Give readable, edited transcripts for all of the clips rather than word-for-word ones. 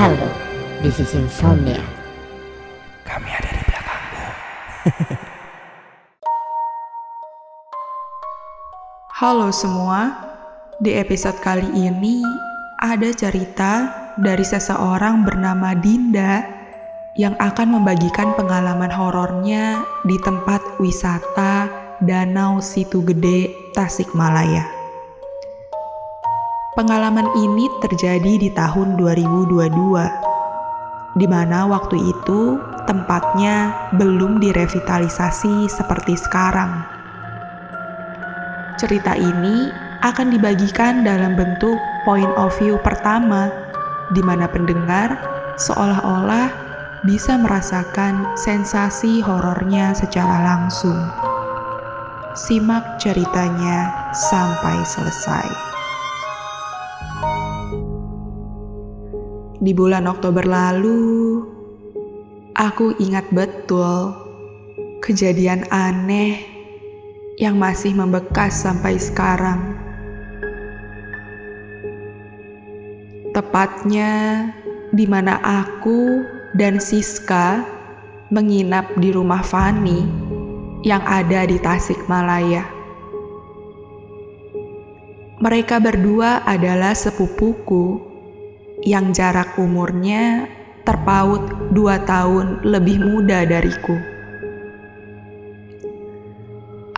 Halo, this is Insomnia. Kami ada di belakangmu. Halo semua, di episode kali ini ada cerita dari seseorang bernama Dinda yang akan membagikan pengalaman horornya di tempat wisata Danau Situ Gede, Tasikmalaya. Pengalaman ini terjadi di tahun 2022, di mana waktu itu tempatnya belum direvitalisasi seperti sekarang. Cerita ini akan dibagikan dalam bentuk point of view pertama, di mana pendengar seolah-olah bisa merasakan sensasi horornya secara langsung. Simak ceritanya sampai selesai. Di bulan Oktober lalu, aku ingat betul kejadian aneh yang masih membekas sampai sekarang. Tepatnya di mana aku dan Siska menginap di rumah Fani yang ada di Tasikmalaya. Mereka berdua adalah sepupuku yang jarak umurnya terpaut 2 tahun lebih muda dariku.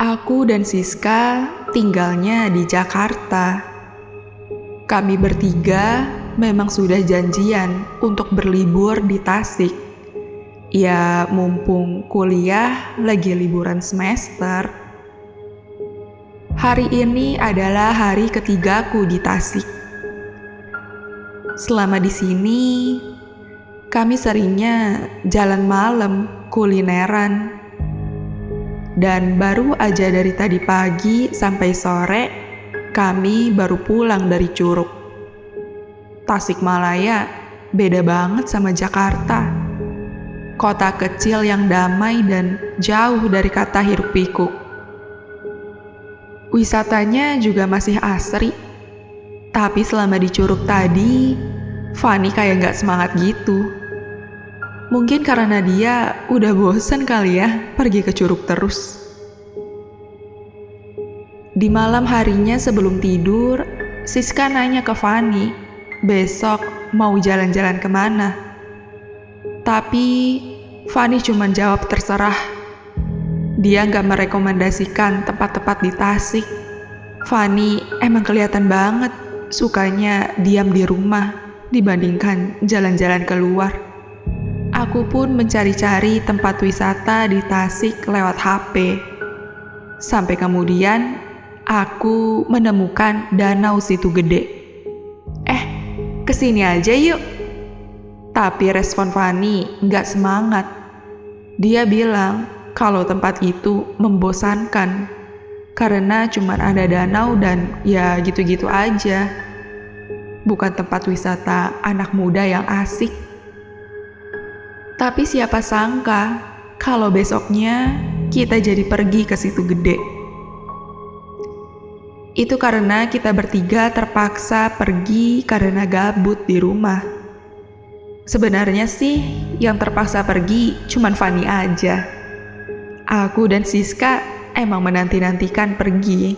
Aku dan Siska tinggalnya di Jakarta. Kami bertiga memang sudah janjian untuk berlibur di Tasik. Ya, mumpung kuliah lagi liburan semester. Hari ini adalah hari ketigaku di Tasik. Selama di sini, kami seringnya jalan malam, kulineran. Dan baru aja dari tadi pagi sampai sore, kami baru pulang dari Curug. Tasikmalaya beda banget sama Jakarta. Kota kecil yang damai dan jauh dari kata hiruk pikuk. Wisatanya juga masih asri. Tapi selama di Curug tadi, Fani kayak gak semangat gitu. Mungkin karena dia udah bosen kali ya pergi ke Curug terus. Di malam harinya sebelum tidur, Siska nanya ke Fani, besok mau jalan-jalan kemana? Tapi Fani cuma jawab terserah. Dia gak merekomendasikan tempat-tempat di Tasik. Fani emang kelihatan banget sukanya diam di rumah dibandingkan jalan-jalan keluar. Aku pun mencari-cari tempat wisata di Tasik lewat HP. Sampai kemudian aku menemukan Danau Situ Gede. Kesini aja yuk. Tapi respon Fani nggak semangat. Dia bilang kalau tempat itu membosankan karena cuma ada danau dan ya gitu-gitu aja. Bukan tempat wisata anak muda yang asik. Tapi siapa sangka kalau besoknya kita jadi pergi ke Situ Gede. Itu karena kita bertiga terpaksa pergi karena gabut di rumah. Sebenarnya sih yang terpaksa pergi cuman Fani aja. Aku dan Siska emang menanti-nantikan pergi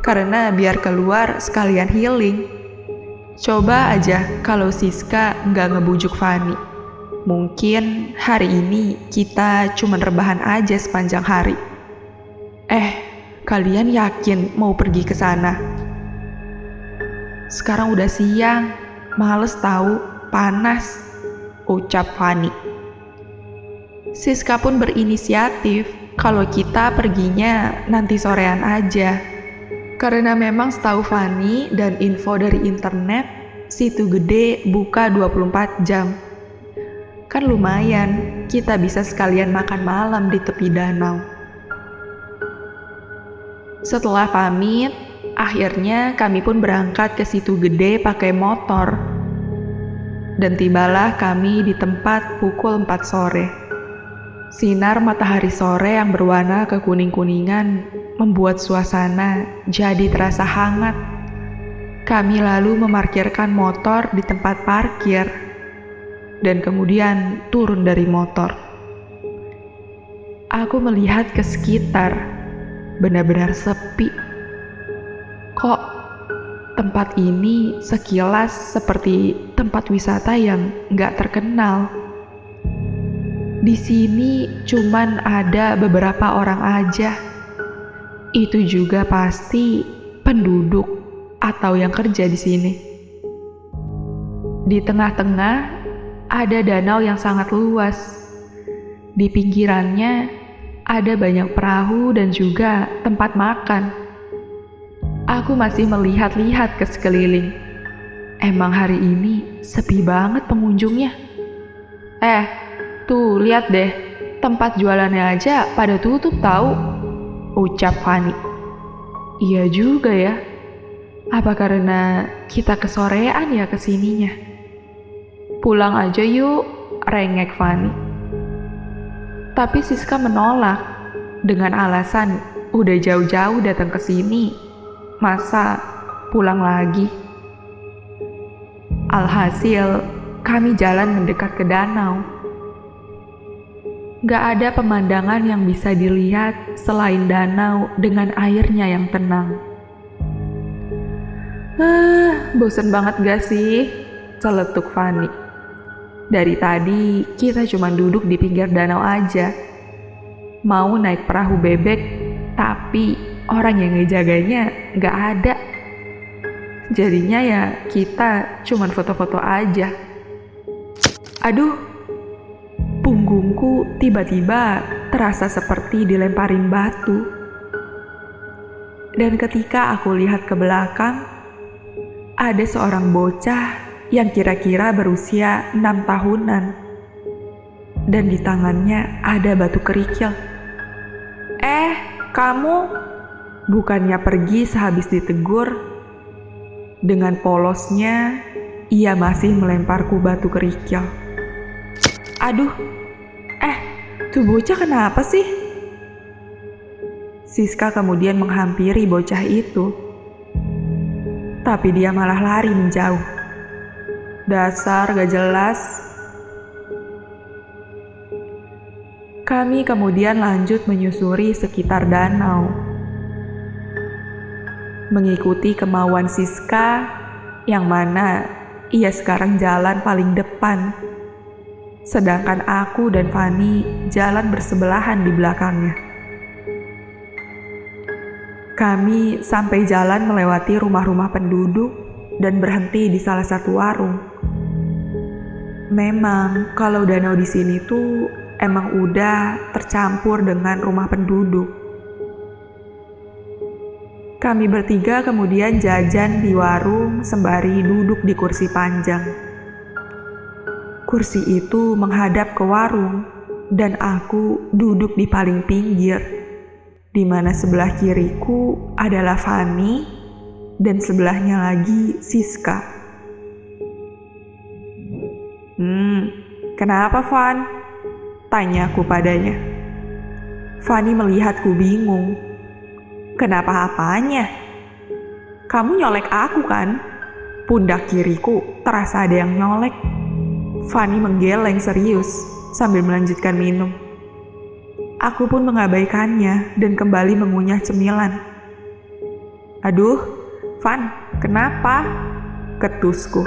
karena biar keluar sekalian healing. Coba aja kalau Siska nggak ngebujuk Fani. Mungkin hari ini kita cuma rebahan aja sepanjang hari. Kalian yakin mau pergi ke sana? Sekarang udah siang, males tahu, panas, ucap Fani. Siska pun berinisiatif kalau kita perginya nanti sorean aja. Karena memang setahu Fani dan info dari internet, Situ Gede buka 24 jam. Kan lumayan, kita bisa sekalian makan malam di tepi danau. Setelah pamit, akhirnya kami pun berangkat ke Situ Gede pakai motor. Dan tibalah kami di tempat pukul 4 sore. Sinar matahari sore yang berwarna kekuning-kuningan membuat suasana jadi terasa hangat. Kami lalu memarkirkan motor di tempat parkir. dan kemudian turun dari motor. Aku melihat ke sekitar, benar-benar sepi. Kok tempat ini sekilas seperti tempat wisata yang nggak terkenal. Di sini cuman ada beberapa orang aja. Itu juga pasti penduduk atau yang kerja di sini. Di tengah-tengah ada danau yang sangat luas. Di pinggirannya ada banyak perahu dan juga tempat makan. Aku masih melihat-lihat ke sekeliling. Emang hari ini sepi banget pengunjungnya. Tuh lihat deh, tempat jualannya aja pada tutup tahu, ucap Fanny. Iya juga ya. Apa karena kita kesorean ya kesininya? Pulang aja yuk, rengek Fanny. Tapi Siska menolak dengan alasan udah jauh-jauh datang ke sini, masa pulang lagi? Alhasil, kami jalan mendekat ke danau. Gak ada pemandangan yang bisa dilihat selain danau dengan airnya yang tenang. Bosen banget gak sih? Celetuk Fanny. Dari tadi kita cuma duduk di pinggir danau aja. Mau naik perahu bebek, tapi orang yang ngejaganya gak ada. Jadinya ya kita cuma foto-foto aja. Aduh, punggungku tiba-tiba terasa seperti dilemparin batu. Dan ketika aku lihat ke belakang, ada seorang bocah yang kira-kira berusia 6 tahunan. Dan di tangannya ada batu kerikil. Kamu? Bukannya pergi sehabis ditegur. Dengan polosnya, ia masih melemparku batu kerikil. Aduh, tuh bocah kenapa sih? Siska kemudian menghampiri bocah itu. Tapi dia malah lari menjauh. Dasar gak jelas. Kami kemudian lanjut menyusuri sekitar danau. Mengikuti kemauan Siska, yang mana ia sekarang jalan paling depan. Sedangkan aku dan Fanny jalan bersebelahan di belakangnya. Kami sampai jalan melewati rumah-rumah penduduk dan berhenti di salah satu warung. Memang kalau danau di sini tuh emang udah tercampur dengan rumah penduduk. Kami bertiga kemudian jajan di warung sembari duduk di kursi panjang. Kursi itu menghadap ke warung dan aku duduk di paling pinggir, di mana sebelah kiriku adalah Fanny dan sebelahnya lagi Siska. Kenapa Van? Tanyaku padanya. Fanny melihatku bingung. Kenapa apanya? Kamu nyolek aku kan? Pundak kiriku terasa ada yang nyolek. Fanny menggeleng serius sambil melanjutkan minum. Aku pun mengabaikannya dan kembali mengunyah cemilan. Aduh, Van, kenapa? Ketusku.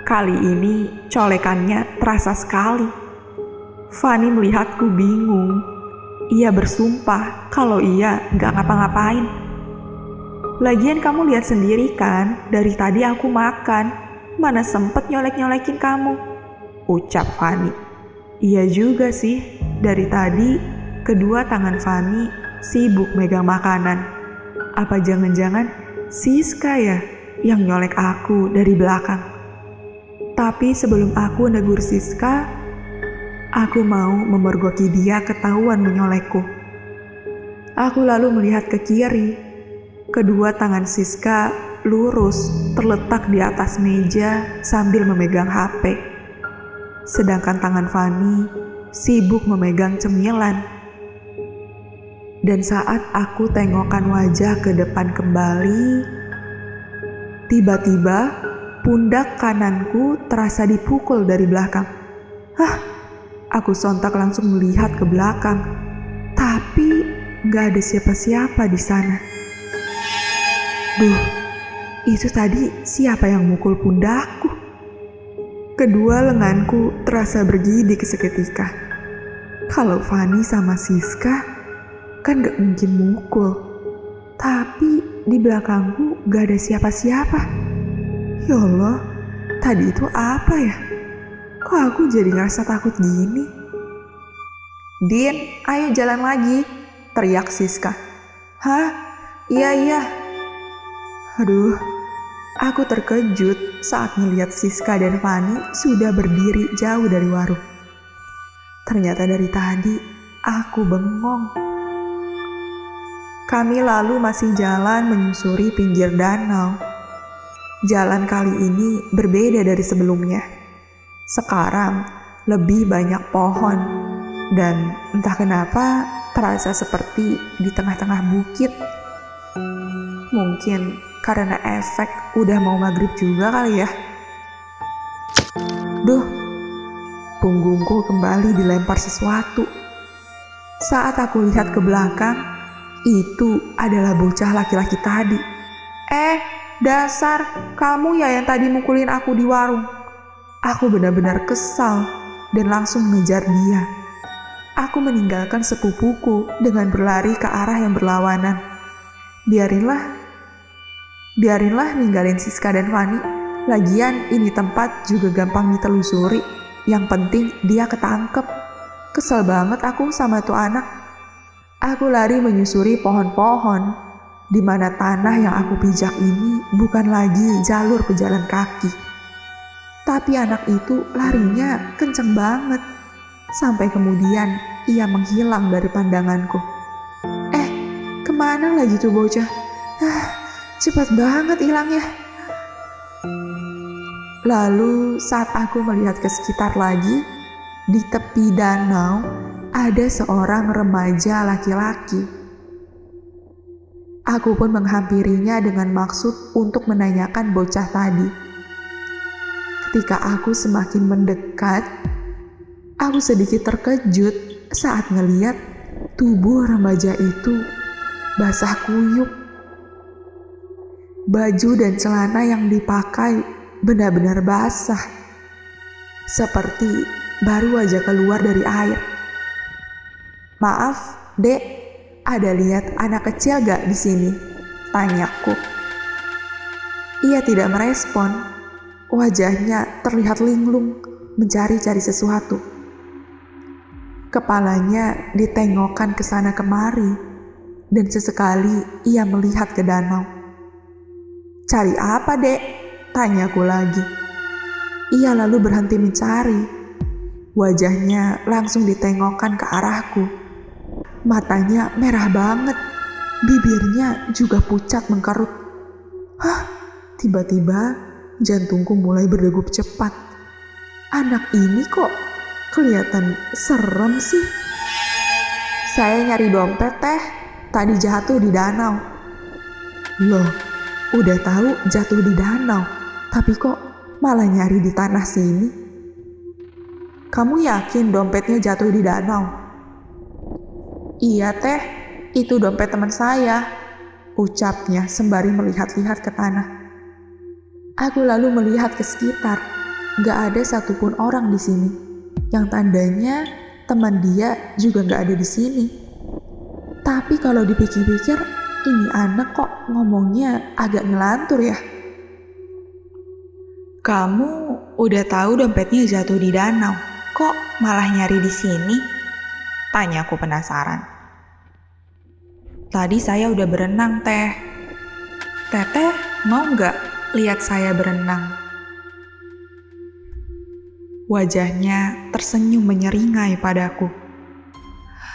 Kali ini colekannya terasa sekali. Fanny melihatku bingung. Ia bersumpah kalau ia gak ngapa-ngapain. Lagian kamu lihat sendiri kan, dari tadi aku makan. Mana sempet nyolek-nyolekin kamu? Ucap Fanny. Iya juga sih, dari tadi kedua tangan Fanny sibuk megang makanan. Apa jangan-jangan Siska ya yang nyolek aku dari belakang? Tapi sebelum aku negur Siska, aku mau memergoki dia ketahuan menyolekku. Aku lalu melihat ke kiri. Kedua tangan Siska lurus terletak di atas meja sambil memegang HP. Sedangkan tangan Fanny sibuk memegang cemilan. Dan saat aku tengokkan wajah ke depan kembali, tiba-tiba pundak kananku terasa dipukul dari belakang. Aku sontak langsung melihat ke belakang, tapi gak ada siapa-siapa di sana. Duh, itu tadi siapa yang mukul pundakku? Kedua lenganku terasa bergidik seketika. Kalau Fanny sama Siska kan gak mungkin mukul, tapi di belakangku gak ada siapa-siapa. Ya Allah, tadi itu apa ya? Kok aku jadi ngerasa takut gini? Din, ayo jalan lagi, teriak Siska. Hah? Iya. Aduh, aku terkejut saat melihat Siska dan Fanny sudah berdiri jauh dari warung. Ternyata dari tadi aku bengong. Kami lalu masih jalan menyusuri pinggir danau. Jalan kali ini berbeda dari sebelumnya. Sekarang lebih banyak pohon dan entah kenapa terasa seperti di tengah-tengah bukit. Mungkin karena efek udah mau maghrib juga kali ya. Duh, punggungku kembali dilempar sesuatu. Saat aku lihat ke belakang, itu adalah bocah laki-laki tadi. Dasar, kamu ya yang tadi mukulin aku di warung. Aku benar-benar kesal dan langsung mengejar dia. Aku meninggalkan sepupuku dengan berlari ke arah yang berlawanan. Biarinlah ninggalin Siska dan Fanny. Lagian ini tempat juga gampang ditelusuri. Yang penting dia ketangkep. Kesel banget aku sama tuh anak. Aku lari menyusuri pohon-pohon, di mana tanah yang aku pijak ini bukan lagi jalur pejalan kaki. Tapi anak itu larinya kenceng banget. Sampai kemudian ia menghilang dari pandanganku. Kemana lagi tuh bocah? Cepat banget hilangnya. Lalu saat aku melihat ke sekitar lagi, di tepi danau ada seorang remaja laki-laki. Aku pun menghampirinya dengan maksud untuk menanyakan bocah tadi. Ketika aku semakin mendekat, aku sedikit terkejut saat ngeliat tubuh remaja itu basah kuyup. Baju dan celana yang dipakai benar-benar basah, seperti baru aja keluar dari air. Maaf, Dek, ada lihat anak kecil gak di sini? Tanyaku. Ia tidak merespon. Wajahnya terlihat linglung, mencari-cari sesuatu. Kepalanya ditengokkan ke sana kemari, dan sesekali ia melihat ke danau. Cari apa, Dek? Tanyaku lagi. Ia lalu berhenti mencari. Wajahnya langsung ditengokkan ke arahku. Matanya merah banget, bibirnya juga pucat mengkerut. Tiba-tiba jantungku mulai berdegup cepat. Anak ini kok kelihatan serem sih. Saya nyari dompet, Teh. Tadi jatuh di danau. Loh, udah tahu jatuh di danau, tapi kok malah nyari di tanah sini? Kamu yakin dompetnya jatuh di danau? Iya, Teh. Itu dompet teman saya, ucapnya sembari melihat-lihat ke tanah. Aku lalu melihat ke sekitar. Gak ada satupun orang di sini. Yang tandanya teman dia juga gak ada di sini. Tapi kalau dipikir-pikir, ini anak kok ngomongnya agak ngelantur ya. Kamu udah tahu dompetnya jatuh di danau, kok malah nyari di sini? Tanyaku penasaran. Tadi saya udah berenang, Teh. Teteh mau gak lihat saya berenang? Wajahnya tersenyum menyeringai padaku.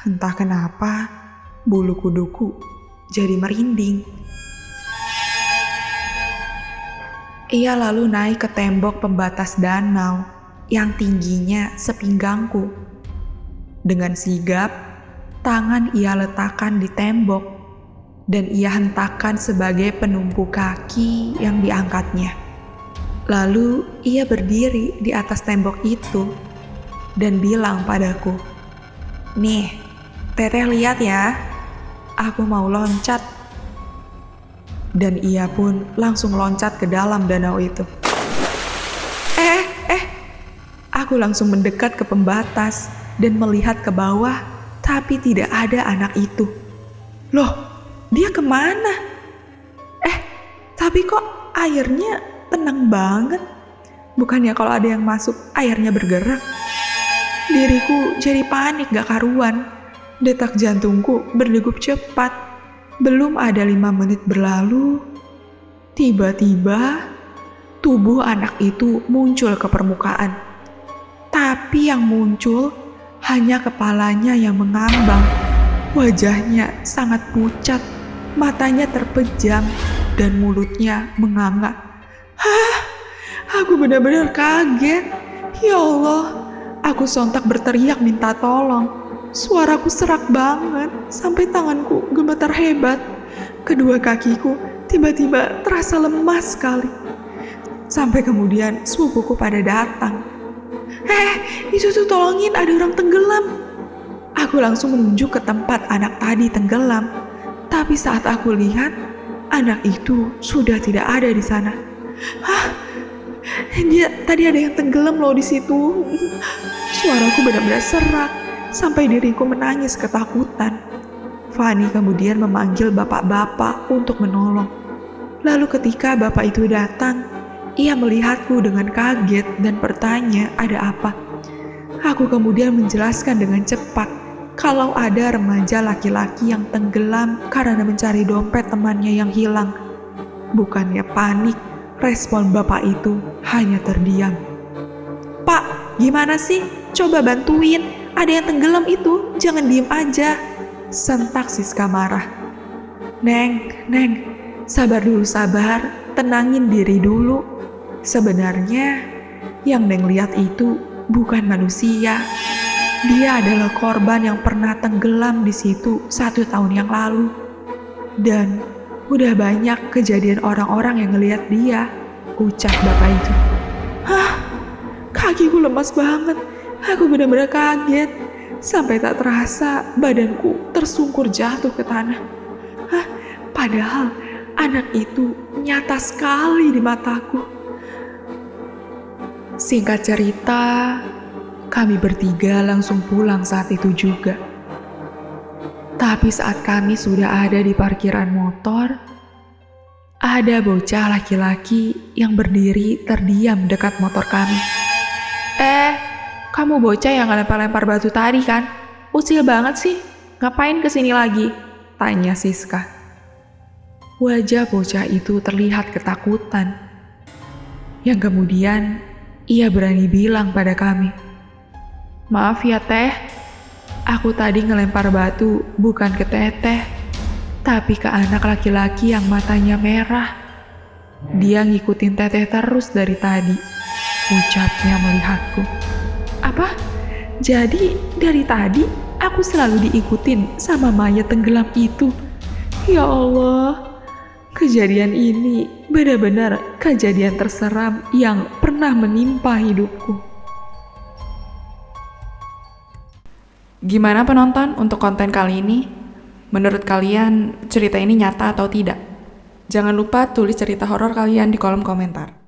Entah kenapa, bulu kuduku jadi merinding. Ia lalu naik ke tembok pembatas danau yang tingginya sepinggangku. Dengan sigap, tangan ia letakkan di tembok dan ia hentakkan sebagai penumpu kaki yang diangkatnya. Lalu ia berdiri di atas tembok itu dan bilang padaku, "Nih, Teteh lihat ya, aku mau loncat." Dan ia pun langsung loncat ke dalam danau itu. Aku langsung mendekat ke pembatas dan melihat ke bawah, tapi tidak ada anak itu. Loh, dia kemana? Tapi kok airnya tenang banget? Bukannya kalau ada yang masuk, airnya bergerak? Diriku jadi panik gak karuan. Detak jantungku berdegup cepat. Belum ada 5 menit berlalu, tiba-tiba tubuh anak itu muncul ke permukaan. Tapi yang muncul hanya kepalanya yang mengambang. Wajahnya sangat pucat, matanya terpejam, dan mulutnya menganga. Aku benar-benar kaget. Ya Allah, aku sontak berteriak minta tolong. Suaraku serak banget, sampai tanganku gemetar hebat. Kedua kakiku tiba-tiba terasa lemas sekali. Sampai kemudian sepupuku pada datang. Itu tuh tolongin, ada orang tenggelam. Aku langsung menunjuk ke tempat anak tadi tenggelam. Tapi saat aku lihat, anak itu sudah tidak ada di sana. Tadi ada yang tenggelam loh di situ. Suaraku benar-benar serak, sampai diriku menangis ketakutan. Fanny kemudian memanggil bapak-bapak untuk menolong. Lalu ketika bapak itu datang, ia melihatku dengan kaget dan bertanya ada apa. Aku kemudian menjelaskan dengan cepat kalau ada remaja laki-laki yang tenggelam karena mencari dompet temannya yang hilang. Bukannya panik, respon bapak itu hanya terdiam. "Pak, gimana sih? Coba bantuin, ada yang tenggelam itu, jangan diem aja," sentak Siska marah. Neng, sabar dulu sabar, tenangin diri dulu. Sebenarnya yang Neng lihat itu bukan manusia. Dia adalah korban yang pernah tenggelam di situ 1 tahun yang lalu. Dan udah banyak kejadian orang-orang yang ngelihat dia, ucap bapak itu. Kakiku lemas banget. Aku benar-benar kaget. Sampai tak terasa badanku tersungkur jatuh ke tanah. Padahal anak itu nyata sekali di mataku. Singkat cerita, kami bertiga langsung pulang saat itu juga. Tapi saat kami sudah ada di parkiran motor, ada bocah laki-laki yang berdiri terdiam dekat motor kami. Kamu bocah yang lempar-lempar batu tadi kan? Usil banget sih, ngapain kesini lagi? Tanya Siska. Wajah bocah itu terlihat ketakutan. Yang kemudian ia berani bilang pada kami, "Maaf ya Teh, aku tadi ngelempar batu bukan ke Teteh, tapi ke anak laki-laki yang matanya merah. Dia ngikutin Teteh terus dari tadi," ucapnya melihatku. "Apa? Jadi dari tadi aku selalu diikutin sama mayat tenggelam itu? Ya Allah, kejadian ini benar-benar kejadian terseram yang pernah menimpa hidupku." Gimana penonton untuk konten kali ini? Menurut kalian cerita ini nyata atau tidak? Jangan lupa tulis cerita horor kalian di kolom komentar.